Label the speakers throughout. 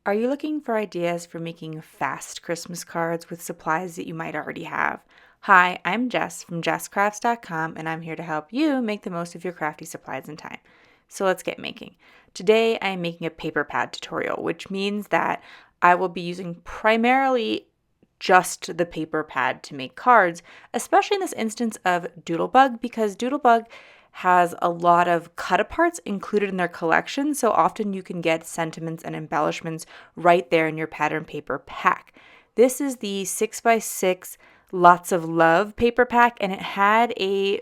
Speaker 1: Are you looking for ideas for making fast Christmas cards with supplies that you might already have? Hi, I'm Jess from jesscrafts.com, and I'm here to help you make the most of your crafty supplies and time. So let's get making. Today I am making a paper pad tutorial, which means that I will be using primarily just the paper pad to make cards, especially in this instance of Doodlebug, because Doodlebug has a lot of cut-aparts included in their collection, so often you can get sentiments and embellishments right there in your pattern paper pack. This is the 6x6 Lots of Love paper pack, and it had a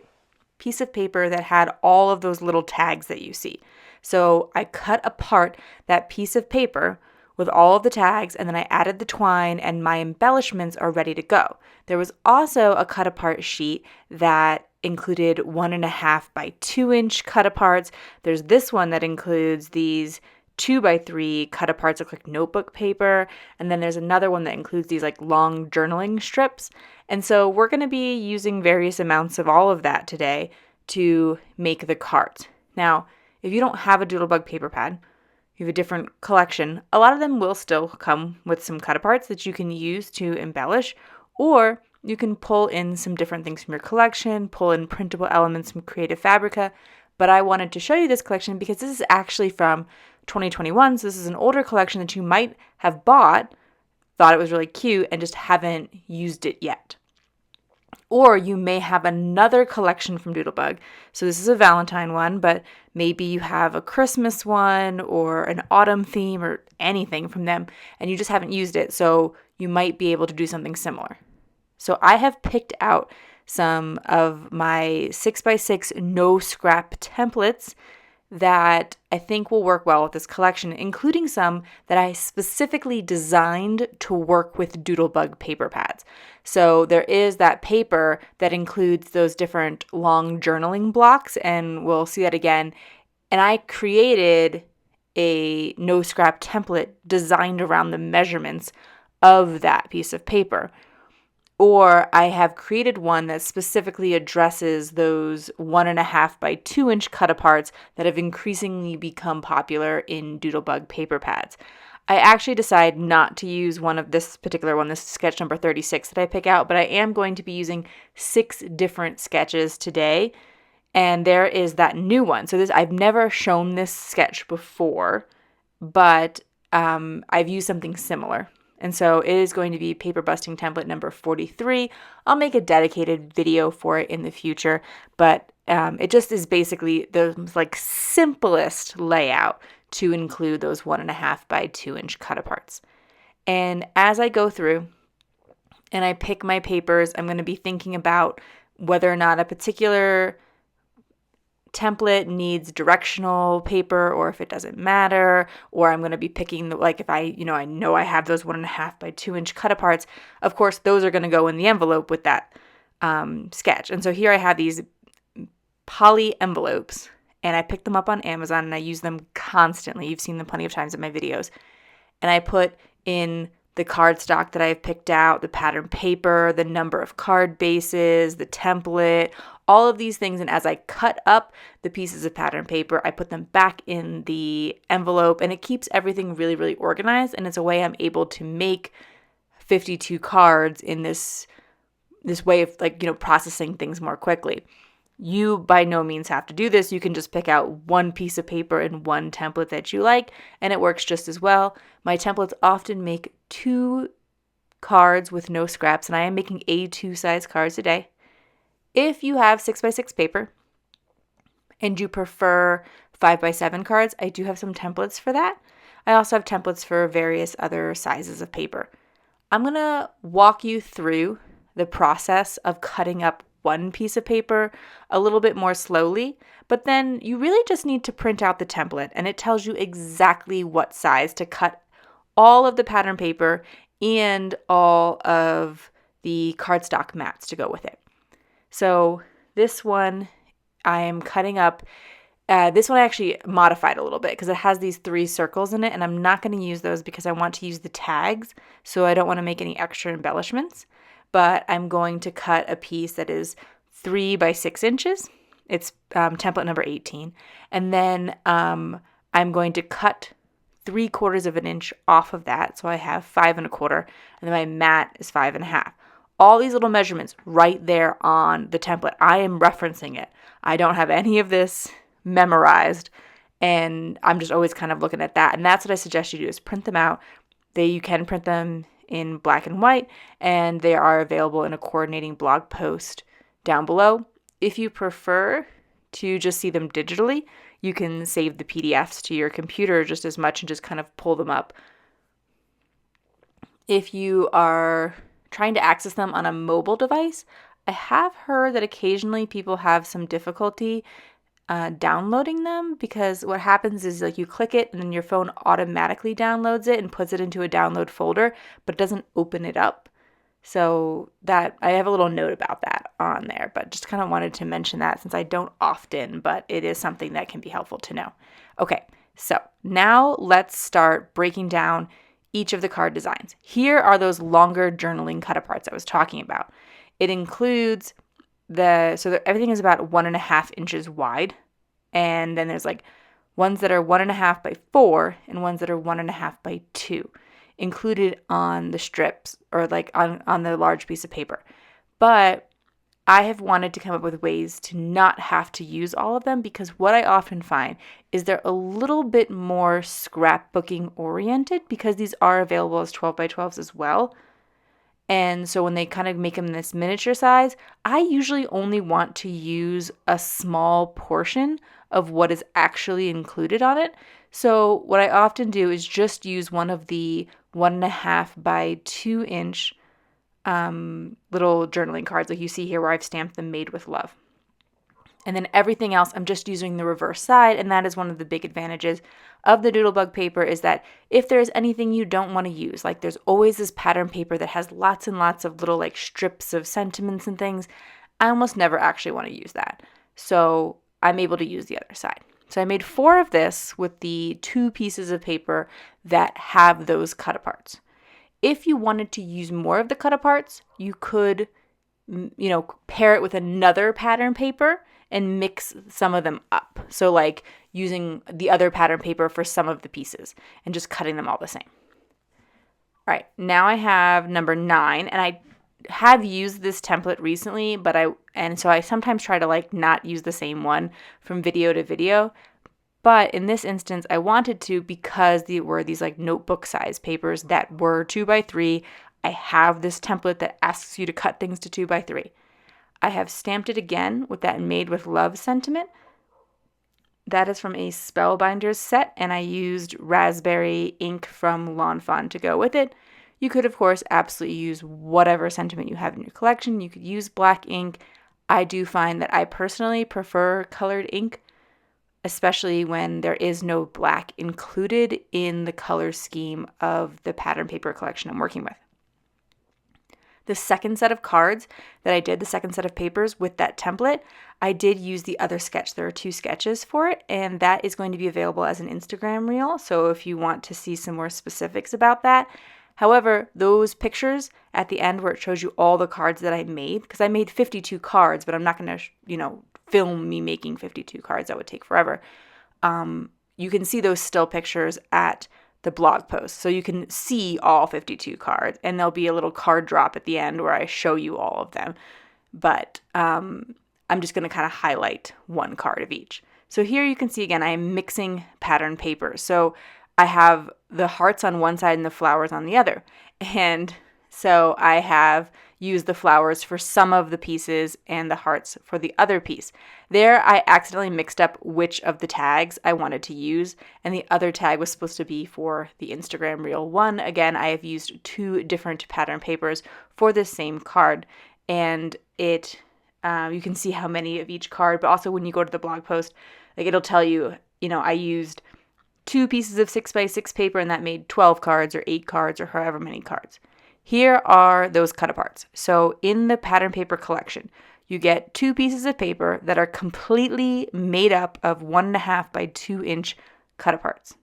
Speaker 1: piece of paper that had all of those little tags that you see. So I cut apart that piece of paper with all of the tags, and then I added the twine, and my embellishments are ready to go. There was also a cut apart sheet that included 1.5 by 2 inch cut aparts. There's this one that includes these 2 by 3 cut aparts, look like notebook paper, and then there's another one that includes these like long journaling strips. And so we're going to be using various amounts of all of that today to make the cards. Now, if you don't have a Doodlebug paper pad, you have a different collection, a lot of them will still come with some cut aparts that you can use to embellish, or you can pull in some different things from your collection, pull in printable elements from Creative Fabrica. But I wanted to show you this collection because this is actually from 2021, so this is an older collection that you might have bought, thought it was really cute, and just haven't used it yet. Or you may have another collection from Doodlebug. So this is a Valentine one, but maybe you have a Christmas one or an autumn theme or anything from them, and you just haven't used it, so you might be able to do something similar. So I have picked out some of my 6x6 no scrap templates that I think will work well with this collection, including some that I specifically designed to work with Doodlebug paper pads. So there is that paper that includes those different long journaling blocks, and we'll see that again. And I created a no scrap template designed around the measurements of that piece of paper. Or I have created one that specifically addresses those 1.5 by 2 inch cut aparts that have increasingly become popular in Doodlebug paper pads. I actually decide not to use one of this particular one, this is sketch number 36 that I pick out, but I am going to be using 6 different sketches today. And there is that new one. So I've never shown this sketch before, but I've used something similar. And so it is going to be paper busting template number 43. I'll make a dedicated video for it in the future, but it just is basically the like simplest layout to include those 1.5 by 2 inch cut aparts. And as I go through and I pick my papers, I'm going to be thinking about whether or not a particular template needs directional paper or if it doesn't matter, or I'm going to be picking like if I know I have those 1.5 by 2 inch cut aparts, of course those are going to go in the envelope with that sketch. And so here I have these poly envelopes, and I picked them up on Amazon and I use them constantly. You've seen them plenty of times in my videos. And I put in the cardstock that I've picked out, the pattern paper, the number of card bases, the template, all of these things. And as I cut up the pieces of pattern paper, I put them back in the envelope, and it keeps everything really, really organized. And it's a way I'm able to make 52 cards in this way of processing things more quickly. You by no means have to do this. You can just pick out one piece of paper and one template that you like, and it works just as well. My templates often make 2 cards with no scraps, and I am making A2 size cards today. If you have 6x6 paper and you prefer 5x7 cards, I do have some templates for that. I also have templates for various other sizes of paper. I'm going to walk you through the process of cutting up one piece of paper a little bit more slowly, but then you really just need to print out the template, and it tells you exactly what size to cut all of the pattern paper and all of the cardstock mats to go with it. So this one I am cutting up. This one I actually modified a little bit because it has these 3 circles in it, and I'm not going to use those because I want to use the tags, so I don't want to make any extra embellishments. But I'm going to cut a piece that is 3 by 6 inches. It's template number 18. And then I'm going to cut 3/4 of an inch off of that. So I have 5 1/4, and then my mat is 5 1/2. All these little measurements right there on the template. I am referencing it. I don't have any of this memorized, and I'm just always kind of looking at that. And that's what I suggest you do, is print them out. You can print them in black and white, and they are available in a coordinating blog post down below. If you prefer to just see them digitally, you can save the PDFs to your computer just as much and just kind of pull them up. If you are trying to access them on a mobile device, I have heard that occasionally people have some difficulty downloading them, because what happens is like you click it and then your phone automatically downloads it and puts it into a download folder, but doesn't open it up. So that I have a little note about that on there, but just kind of wanted to mention that since I don't often, but it is something that can be helpful to know. Okay, so now let's start breaking down each of the card designs. Here are those longer journaling cut-aparts I was talking about. It includes everything is about 1.5 inches wide, and then there's like ones that are 1.5 by 4 and ones that are 1.5 by 2 included on the strips, or like on the large piece of paper. But I have wanted to come up with ways to not have to use all of them, because what I often find is they're a little bit more scrapbooking oriented, because these are available as 12 by 12s as well. And so when they kind of make them this miniature size, I usually only want to use a small portion of what is actually included on it. So what I often do is just use one of the 1.5 by 2 inch little journaling cards, like you see here where I've stamped them "Made with Love." And then everything else, I'm just using the reverse side, and that is one of the big advantages of the Doodlebug paper, is that if there's anything you don't want to use, like there's always this pattern paper that has lots and lots of little like strips of sentiments and things, I almost never actually want to use that. So I'm able to use the other side. So I made 4 of this with the 2 pieces of paper that have those cut-aparts. If you wanted to use more of the cut-aparts, you could, pair it with another pattern paper and mix some of them up. So like using the other pattern paper for some of the pieces and just cutting them all the same. All right, now I have number 9, and I have used this template recently, so I sometimes try to like not use the same one from video to video. But in this instance, I wanted to, because there were these like notebook size papers that were 2 by 3. I have this template that asks you to cut things to 2 by 3. I have stamped it again with that "Made with Love" sentiment. That is from a Spellbinders set, and I used raspberry ink from Lawn Fawn to go with it. You could, of course, absolutely use whatever sentiment you have in your collection. You could use black ink. I do find that I personally prefer colored ink, especially when there is no black included in the color scheme of the pattern paper collection I'm working with. The second set of cards that I did, the second set of papers with that template, I did use the other sketch. There are 2 sketches for it, and that is going to be available as an Instagram reel. So if you want to see some more specifics about that. However, those pictures at the end where it shows you all the cards that I made, because I made 52 cards, but I'm not going to, film me making 52 cards. That would take forever. You can see those still pictures at the blog post. So you can see all 52 cards, and there'll be a little card drop at the end where I show you all of them. But I'm just going to kind of highlight one card of each. So here you can see again, I'm mixing pattern papers. So I have the hearts on one side and the flowers on the other. And so I have used the flowers for some of the pieces and the hearts for the other piece. There I accidentally mixed up which of the tags I wanted to use, and the other tag was supposed to be for the Instagram reel one. Again, I have used 2 different pattern papers for this same card, and you can see how many of each card, but also when you go to the blog post, like it'll tell you, I used 2 pieces of 6 by 6 paper, and that made 12 cards or 8 cards or however many cards. Here are those cut-aparts. So in the pattern paper collection, you get 2 pieces of paper that are completely made up of 1.5 by 2 inch cut-aparts.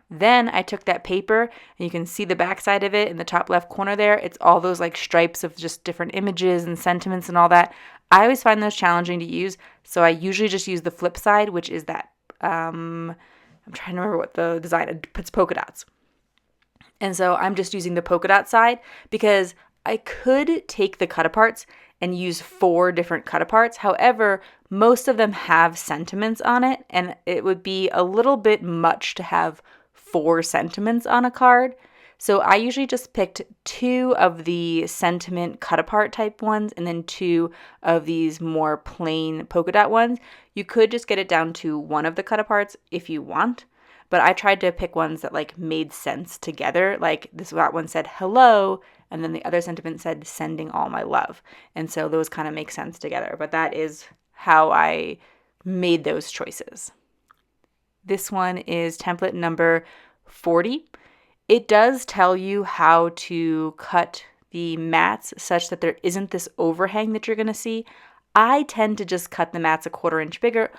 Speaker 1: Then I took that paper, and you can see the back side of it in the top left corner there. It's all those like stripes of just different images and sentiments and all that. I always find those challenging to use, so I usually just use the flip side, which is that I'm trying to remember what the design, it puts polka dots. And so I'm just using the polka dot side because I could take the cut aparts and use 4 different cut aparts. However, most of them have sentiments on it, and it would be a little bit much to have 4 sentiments on a card. So I usually just picked 2 of the sentiment cut apart type ones and then 2 of these more plain polka dot ones. You could just get it down to 1 of the cut aparts if you want. But I tried to pick ones that like made sense together. Like that one said hello, and then the other sentiment said sending all my love. And so those kind of make sense together. But that is how I made those choices. This one is template number 40. It does tell you how to cut the mats such that there isn't this overhang that you're going to see. I tend to just cut the mats a 1/4 inch bigger.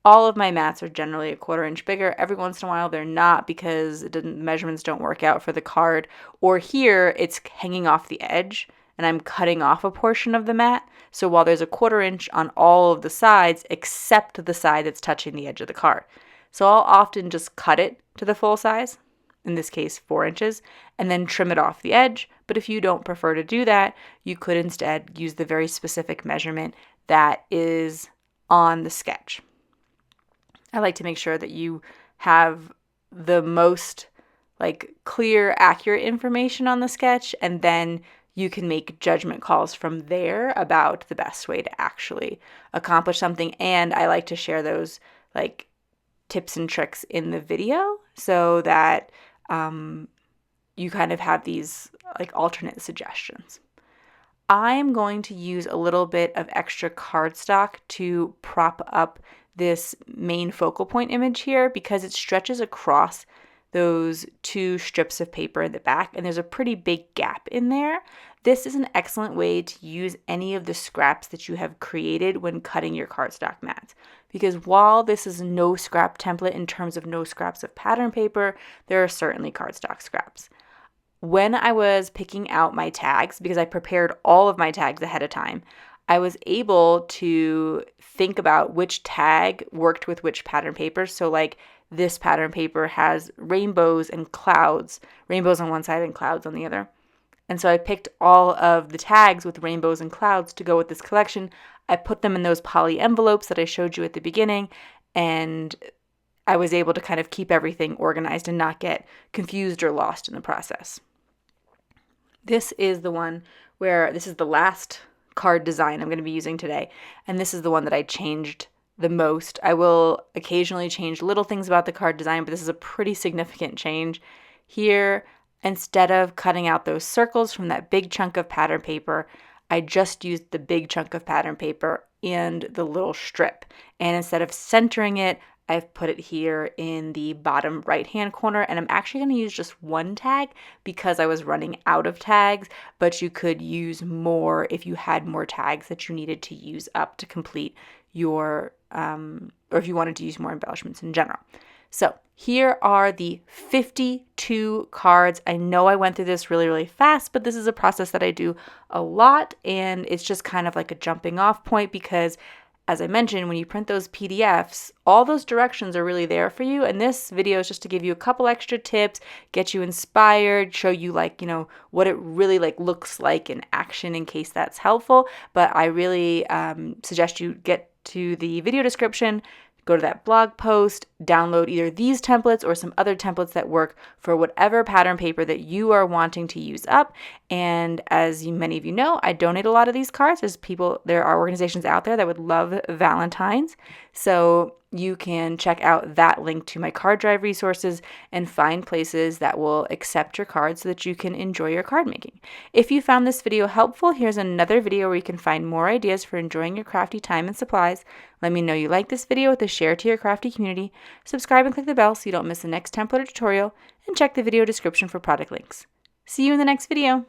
Speaker 1: All of my mats are generally a 1/4 inch bigger. Every once in a while they're not because measurements don't work out for the card. Or here it's hanging off the edge and I'm cutting off a portion of the mat. So while there's a 1/4 inch on all of the sides except the side that's touching the edge of the card. So I'll often just cut it to the full size, in this case 4 inches, and then trim it off the edge. But if you don't prefer to do that, you could instead use the very specific measurement that is on the sketch. I like to make sure that you have the most clear, accurate information on the sketch, and then you can make judgment calls from there about the best way to actually accomplish something. And I like to share those tips and tricks in the video so that you kind of have these alternate suggestions. I'm going to use a little bit of extra cardstock to prop up this main focal point image here because it stretches across those 2 strips of paper in the back, and there's a pretty big gap in there. This is an excellent way to use any of the scraps that you have created when cutting your cardstock mats. Because while this is no scrap template in terms of no scraps of pattern paper, there are certainly cardstock scraps. When I was picking out my tags, because I prepared all of my tags ahead of time, I was able to think about which tag worked with which pattern paper. So this pattern paper has rainbows and clouds, rainbows on one side and clouds on the other. And so I picked all of the tags with rainbows and clouds to go with this collection. I put them in those poly envelopes that I showed you at the beginning, and I was able to kind of keep everything organized and not get confused or lost in the process. This is the one where this is the last card design I'm going to be using today, and this is the one that I changed the most. I will occasionally change little things about the card design, but this is a pretty significant change. Here, instead of cutting out those circles from that big chunk of pattern paper, I just used the big chunk of pattern paper and the little strip, and instead of centering it, I've put it here in the bottom right-hand corner, and I'm actually going to use just 1 tag because I was running out of tags, but you could use more if you had more tags that you needed to use up to complete your, or if you wanted to use more embellishments in general. So here are the 52 cards. I know I went through this really, really fast, but this is a process that I do a lot, and it's just kind of like a jumping off point because as I mentioned, when you print those PDFs, all those directions are really there for you. And this video is just to give you a couple extra tips, get you inspired, show you what it really looks like in action in case that's helpful. But I really suggest you get to the video description, go to that blog post, download either these templates or some other templates that work for whatever pattern paper that you are wanting to use up. And as many of you know, I donate a lot of these cards. There are organizations out there that would love Valentines. So you can check out that link to my card drive resources and find places that will accept your cards so that you can enjoy your card making. If you found this video helpful, here's another video where you can find more ideas for enjoying your crafty time and supplies. Let me know you like this video with a share to your crafty community. Subscribe and click the bell so you don't miss the next template or tutorial, and check the video description for product links. See you in the next video.